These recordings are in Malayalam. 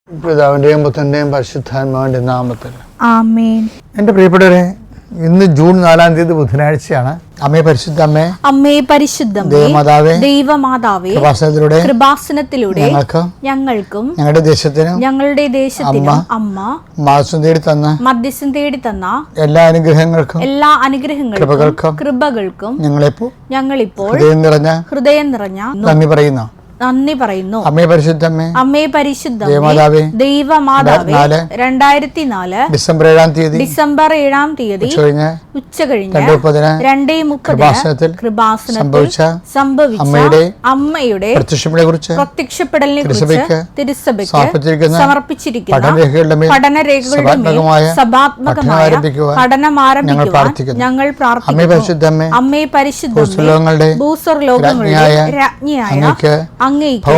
പിതാവിന്റെയും പുത്രന്റെയും പരിശുദ്ധാത്മാവിന്റെ നാമത്തിൽ ആമേൻ. എൻ്റെ പ്രിയപ്പെട്ടവരെ, ഇന്ന് ജൂൺ 4 തീയതി ബുധനാഴ്ചയാണ്. അമ്മേ പരിശുദ്ധ അമ്മേ, അമ്മേ പരിശുദ്ധമേ, ദൈവമാതാവേ, ദൈവമാതാവേ, കൃപാസനത്തിലൂടെ ഞങ്ങൾക്കും ഞങ്ങളുടെ ദേശത്തിനും അമ്മ മധ്യസ്ഥം തേടി തന്ന എല്ലാ അനുഗ്രഹങ്ങൾക്കും കൃപകൾക്കും ഞങ്ങളിപ്പോൾ ഹൃദയം നിറഞ്ഞ നന്ദി പറയുന്നു. അമ്മേ പരിശുദ്ധമേ, അമ്മേ പരിശുദ്ധ ദൈവമാതാവേ, 2004 ഡിസംബർ 7 തീയതി ഉച്ചകഴിഞ്ഞ് 2:30 കൃപാസനത്തിൽ സംഭവിച്ച അമ്മയുടെ പ്രത്യക്ഷപ്പെടലിനെ കുറിച്ച് തിരുസഭയ്ക്ക് സമർപ്പിച്ചിരിക്കുന്ന പഠനരേഖകളുടെ സഭാത്മകമായ പഠനം ആരംഭിക്കുവാൻ ഞങ്ങൾ പ്രാർത്ഥിക്കുന്നു. അമ്മേ പരിശുദ്ധമേ, ഭൂസ്വർലോകങ്ങളുടെ രാജ്ഞിയായ അങ്ങേയ്ക്ക്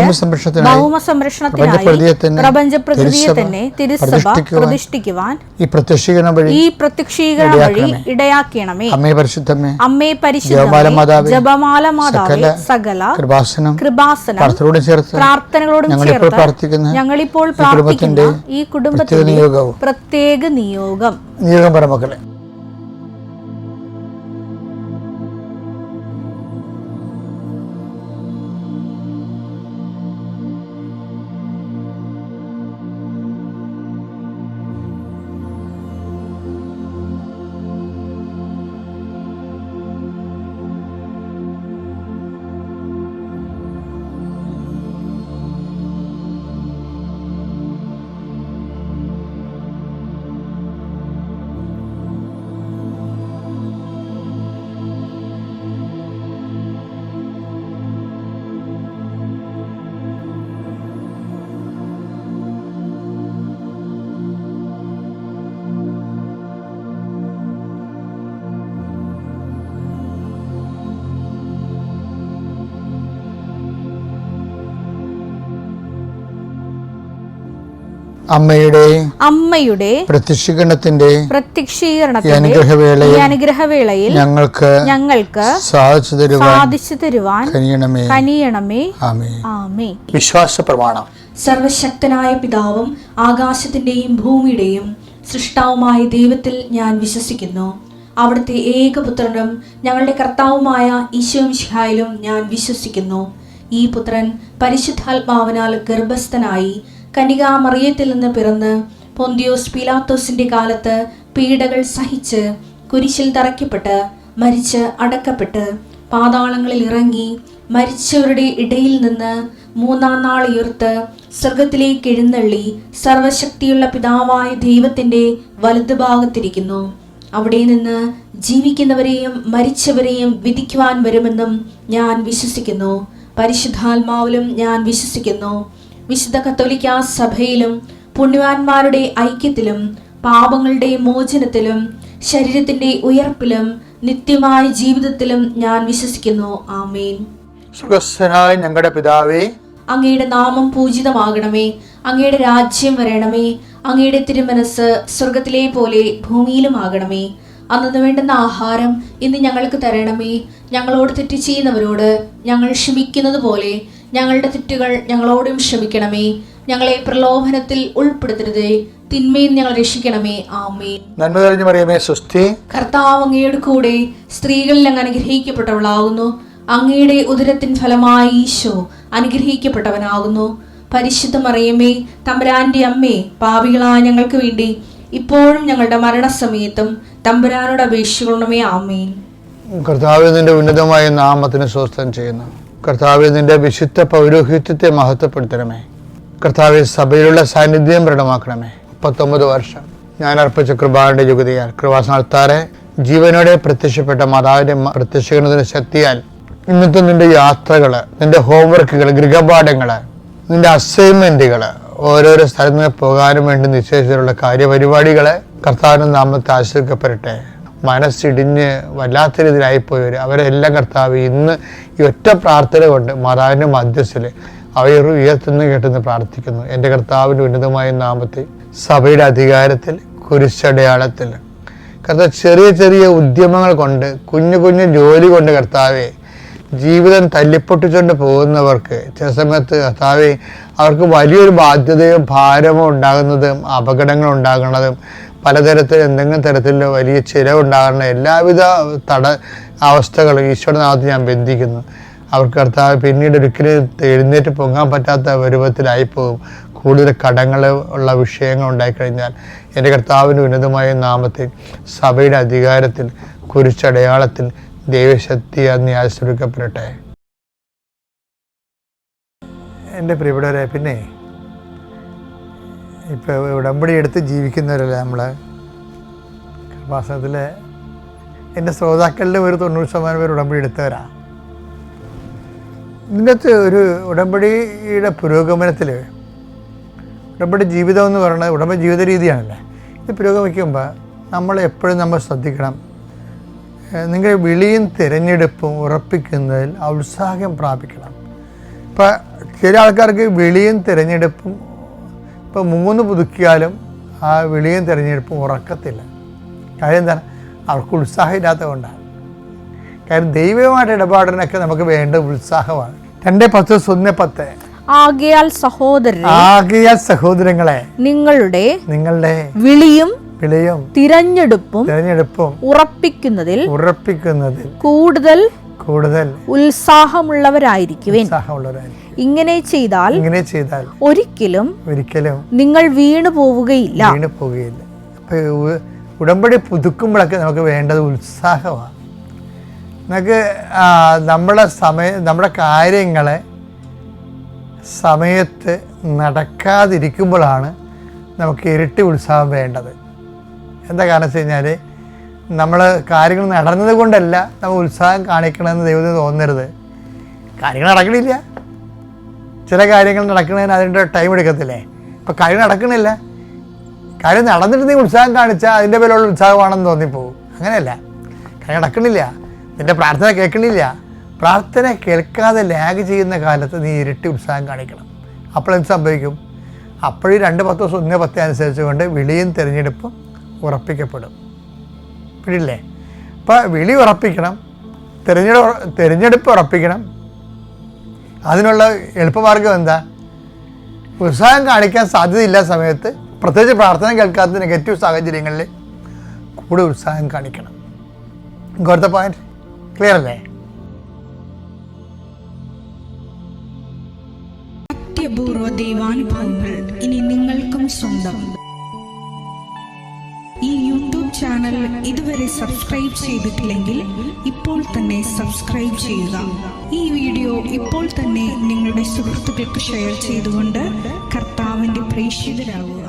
ഭൗമസംരക്ഷണത്തിനായി പ്രപഞ്ചപ്രകൃതിയെ തന്നെ തിരുസഭ പ്രതിഷ്ഠിക്കുവാൻ ഈ പ്രത്യക്ഷീകരണം വഴി ഇടയാക്കണമേ. അമ്മേ പരിശുദ്ധമേ, അമ്മേ പരിശുദ്ധമേ, ജപമാല മാതാവേ, സകല കൃപാസനം പ്രാർത്ഥനകളോടും ചേർത്ത് ഞങ്ങളിപ്പോൾ പ്രാർത്ഥിക്കുന്ന ഈ കുടുംബത്തിന്റെ പ്രത്യേക നിയോഗം പരമക്കളെ. അമ്മയുടെ പ്രത്യക്ഷീകരണത്തിന്റെ അനുഗ്രഹവേളയിൽ ഞങ്ങൾക്ക് സാധിച്ചു തരുവാൻ കനിയണമേ. ആമേൻ. വിശ്വാസ പ്രമാണം. സർവശക്തനായ പിതാവും ആകാശത്തിന്റെയും ഭൂമിയുടെയും സൃഷ്ടാവുമായ ദൈവത്തിൽ ഞാൻ വിശ്വസിക്കുന്നു. അവിടുത്തെ ഏകപുത്രനും ഞങ്ങളുടെ കർത്താവുമായ ഈശോ മിശിഹായിലും ഞാൻ വിശ്വസിക്കുന്നു. ഈ പുത്രൻ പരിശുദ്ധാത്മാവിനാൽ ഗർഭസ്ഥനായി കന്യകാമറിയത്തിൽ നിന്ന് പിറന്ന് പൊന്തിയോസ് പീലാത്തോസിന്റെ കാലത്ത് പീഡകൾ സഹിച്ച് കുരിശിൽ തറയ്ക്കപ്പെട്ട് മരിച്ച് അടക്കപ്പെട്ട് പാതാളങ്ങളിൽ ഇറങ്ങി മരിച്ചവരുടെ ഇടയിൽ നിന്ന് 3-ാം നാൾ ഉയർത്ത് സ്വർഗത്തിലേക്ക് എഴുന്നള്ളി സർവശക്തിയുള്ള പിതാവായ ദൈവത്തിന്റെ വലതുഭാഗത്തിരിക്കുന്നു. അവിടെ നിന്ന് ജീവിക്കുന്നവരെയും മരിച്ചവരെയും വിധിക്കുവാൻ വരുമെന്നും ഞാൻ വിശ്വസിക്കുന്നു. പരിശുദ്ധാത്മാവിലും ഞാൻ വിശ്വസിക്കുന്നു. വിശുദ്ധ കത്തോലിക്കാ സഭയിലും പുണ്യവാന്മാരുടെ ഐക്യത്തിലും പാപങ്ങളുടെ മോചനത്തിലും ശരീരത്തിന്റെ ഉയർപ്പിലും നിത്യമായ ജീവിതത്തിലും ഞാൻ വിശ്വസിക്കുന്നു. ആമേൻ. സ്വർഗ്ഗസ്ഥനായ ഞങ്ങളുടെ പിതാവേ, അങ്ങയുടെ നാമം പൂജിതമാകണമേ. അങ്ങയുടെ രാജ്യം വരണമേ. അങ്ങയുടെ തിരുമനസ് സ്വർഗത്തിലെ പോലെ ഭൂമിയിലും ആകണമേ. അന്നു വേണ്ടുന്ന ആഹാരം ഇന്ന് ഞങ്ങൾക്ക് തരണമേ. ഞങ്ങളോട് തെറ്റ് ചെയ്യുന്നവരോട് ഞങ്ങൾ ക്ഷമിക്കുന്നത് പോലെ ഞങ്ങളുടെ തെറ്റുകൾ ഞങ്ങളോടും ക്ഷമിക്കണമേ. ഞങ്ങളെ പ്രലോഭനത്തിൽ ഉൾപ്പെടുത്തരുതേ, തിന്മയിൽ ഞങ്ങൾ രക്ഷിക്കണമേ. ആമേൻ. നന്മ നിറഞ്ഞ മറിയമേ, സ്വസ്തി. കർത്താവ് അങ്ങയുടെ കൂടെ സ്ത്രീകളിൽ അങ്ങ് അനുഗ്രഹിക്കപ്പെട്ടവളാകുന്നു. അങ്ങയുടെ ഉദരത്തിൻ ഫലമായി ഈശോ അനുഗ്രഹിക്കപ്പെട്ടവനാകുന്നു. പരിശുദ്ധ മറിയമേ, തമ്പുരാന്റെ അമ്മേ, പാപികളായ ഞങ്ങൾക്ക് വേണ്ടി ഇപ്പോഴും ഞങ്ങളുടെ മരണസമയത്തും തമ്പുരാനോട് അപേക്ഷിക്കണമേ. ആമേൻ. കർത്താവേ, നിന്റെ ഉന്നതമായ നാമത്തിന് സ്വസ്ഥം ചെയ്യുന്നു. കർത്താവേ, നിന്റെ വിശുദ്ധ പൗരോഹിത്യത്തെ മഹത്വപ്പെടുത്തണമേ. കർത്താവെ, സഭയിലുള്ള സാന്നിധ്യം പ്രകടമാക്കണമേ. 39 വർഷം ഞാൻ അർപ്പിച്ച കൃപാന്റെ യുഗതിയാൽ കൃപാസനാൽത്താറെ ജീവനോടെ പ്രത്യക്ഷപ്പെട്ട മാതാവിന്റെ പ്രത്യക്ഷീകരണത്തിന്റെ ശക്തിയാൽ ഇന്നത്തെ നിന്റെ യാത്രകള്, നിന്റെ ഹോംവർക്കുകൾ, ഗൃഹപാഠങ്ങള്, നിന്റെ അസൈൻമെന്റുകള്, ഓരോരോ സ്ഥലത്ത് പോകാനും വേണ്ടി നിശ്ചയിച്ചിട്ടുള്ള കാര്യപരിപാടികള് കർത്താവിന്റെ നാമത്തെ ആശ്രയിക്കപ്പെടട്ടെ. മനസ്സിടിഞ്ഞ് വല്ലാത്ത രീതിയിലായിപ്പോയവർ അവരെല്ലാം കർത്താവ് ഇന്ന് ഈ ഒറ്റ പ്രാർത്ഥന കൊണ്ട് മാതാവിൻ്റെ മധ്യസ്ഥയിൽ അവർ ഉയർത്തുന്നു കേട്ടെന്ന് പ്രാർത്ഥിക്കുന്നു. എൻ്റെ കർത്താവിൻ്റെ ഉന്നതമായ നാമത്തിൽ സഭയുടെ അധികാരത്തിൽ കുരിശടയാളത്തിൽ കർത്താവ് ചെറിയ ചെറിയ ഉദ്യമങ്ങൾ കൊണ്ട് കുഞ്ഞു കുഞ്ഞു ജോലി കൊണ്ട് കർത്താവെ ജീവിതം തല്ലിപ്പൊട്ടിച്ചുകൊണ്ട് പോകുന്നവർക്ക് ചില സമയത്ത് കർത്താവേ അവർക്ക് വലിയൊരു ബാധ്യതയോ ഭാരമോ ഉണ്ടാകുന്നതും അപകടങ്ങൾ ഉണ്ടാകുന്നതും പലതരത്തിൽ എന്തെങ്കിലും തരത്തിലുള്ള വലിയ ചിലവുണ്ടാകുന്ന എല്ലാവിധ അവസ്ഥകളും ഈശോയുടെ നാമത്തിൽ ഞാൻ ബന്ധിക്കുന്നു. അവർക്ക് കർത്താവ് പിന്നീട് ഒരിക്കലും എഴുന്നേറ്റ് പൊങ്ങാൻ പറ്റാത്ത രൂപത്തിലായിപ്പോകും. കൂടുതൽ കടങ്ങൾ ഉള്ള വിഷയങ്ങൾ ഉണ്ടായിക്കഴിഞ്ഞാൽ എൻ്റെ കർത്താവിൻ്റെ ഉന്നതമായ നാമത്തിൽ സഭയുടെ അധികാരത്തിൽ കുരിശടയാളത്തിൽ ദൈവശക്തി എന്ന് ആശ്രയിക്കപ്പെടട്ടെ. എൻ്റെ പ്രിയപ്പെട്ടവരെ, പിന്നെ ഇപ്പോൾ ഉടമ്പടി എടുത്ത് ജീവിക്കുന്നവരല്ലേ നമ്മൾ. കൃപാസനത്തിൽ എൻ്റെ ശ്രോതാക്കളുടെ ഒരു 90% പേര് ഉടമ്പടി എടുത്തവരാ. ഇതിനകത്ത് ഒരു ഉടമ്പടിയുടെ പുരോഗമനത്തിൽ ഉടമ്പടി ജീവിതം എന്ന് പറയുന്നത് ഉടമ്പടി ജീവിത രീതിയാണല്ലേ. ഇത് പുരോഗമിക്കുമ്പോൾ നമ്മൾ എപ്പോഴും നമ്മൾ ശ്രദ്ധിക്കണം. നിങ്ങൾ വിളിയും തിരഞ്ഞെടുപ്പും ഉറപ്പിക്കുന്നതിൽ ഉത്സാഹം പ്രാപിക്കണം. ഇപ്പം ചില ആൾക്കാർക്ക് വിളിയും തിരഞ്ഞെടുപ്പും ഇപ്പോൾ 3 പുതുക്കിയാലും ആ വിളിയും തിരഞ്ഞെടുപ്പും ഉറക്കത്തില്ല. കാര്യം എന്താണ്? അവർക്ക് ഉത്സാഹം ഇല്ലാത്തത് കൊണ്ടാണ്. കാര്യം ദൈവമായിട്ട് ഇടപാടിനൊക്കെ നമുക്ക് വേണ്ട ഉത്സാഹമാണ്. 2:10 ആകയാൽ സഹോദരങ്ങളെ നിങ്ങളുടെ വിളിയും തിരഞ്ഞെടുപ്പും ഉറപ്പിക്കുന്നതിൽ കൂടുതൽ ഉത്സാഹമുള്ളവരായിരിക്കുവിൻ. ഇങ്ങനെ ചെയ്താൽ ഒരിക്കലും നിങ്ങൾ വീണു പോവുകയില്ല. ഉടമ്പടി പുതുക്കുമ്പോഴൊക്കെ നമുക്ക് വേണ്ടത് ഉത്സാഹമാണ്. നമുക്ക് നമ്മുടെ കാര്യങ്ങളെ സമയത്ത് നടക്കാതിരിക്കുമ്പോഴാണ് നമുക്ക് ഇരട്ടി ഉത്സാഹം വേണ്ടത്. എന്താ കാരണം വെച്ച് കഴിഞ്ഞാൽ നമ്മൾ കാര്യങ്ങൾ നടന്നത് കൊണ്ടല്ല നമ്മൾ ഉത്സാഹം കാണിക്കണമെന്ന് ദൈവത്തിന് തോന്നരുത്. കാര്യങ്ങൾ നടക്കണില്ല. ചില കാര്യങ്ങൾ നടക്കുന്നതിന് അതിൻ്റെ ടൈം എടുക്കത്തില്ലേ. ഇപ്പം കാര്യം നടക്കണില്ല. കാര്യം നടന്നിട്ടുണ്ടെങ്കിൽ ഉത്സാഹം കാണിച്ചാൽ അതിൻ്റെ പേരുള്ള ഉത്സാഹമാണെന്ന് തോന്നിപ്പോകും. അങ്ങനെയല്ല, കാര്യം നടക്കണില്ല, നിൻ്റെ പ്രാർത്ഥന കേൾക്കണില്ല. പ്രാർത്ഥന കേൾക്കാതെ ലാഗ് ചെയ്യുന്ന കാലത്ത് നീ ഇരട്ടി ഉത്സാഹം കാണിക്കണം. അപ്പോഴെന്ത് സംഭവിക്കും? അപ്പോഴും 2:10 അനുസരിച്ചുകൊണ്ട് വിളിയും തിരഞ്ഞെടുപ്പും ഉറപ്പിക്കപ്പെടും. പിടിയില്ലേ? അപ്പോൾ വിളി ഉറപ്പിക്കണം, തിരഞ്ഞെടുപ്പ് ഉറപ്പിക്കണം. അതിനുള്ള എളുപ്പമാർഗം എന്താ? ഉത്സാഹം കാണിക്കാൻ സാധ്യതയില്ലാത്ത സമയത്ത്, പ്രത്യേകിച്ച് പ്രാർത്ഥന കേൾക്കാത്ത നെഗറ്റീവ് സാഹചര്യങ്ങളിൽ കൂടെ ഉത്സാഹം കാണിക്കണം. ഇങ്ങോട്ടത്തെ പോയിന്റ് ക്ലിയർ അല്ലേ? അത്യപൂർവ ദൈവാനുഭവങ്ങൾ ഇനി നിങ്ങൾക്കും സ്വന്തം. ഈ യൂട്യൂബ് ചാനൽ ഇതുവരെ സബ്സ്ക്രൈബ് ചെയ്തിട്ടില്ലെങ്കിൽ ഇപ്പോൾ തന്നെ സബ്സ്ക്രൈബ് ചെയ്യുക. ഈ വീഡിയോ ഇപ്പോൾ തന്നെ നിങ്ങളുടെ സുഹൃത്തുക്കൾക്ക് ഷെയർ ചെയ്തുകൊണ്ട് കർത്താവിൻ്റെ പ്രേക്ഷിതരാകുക.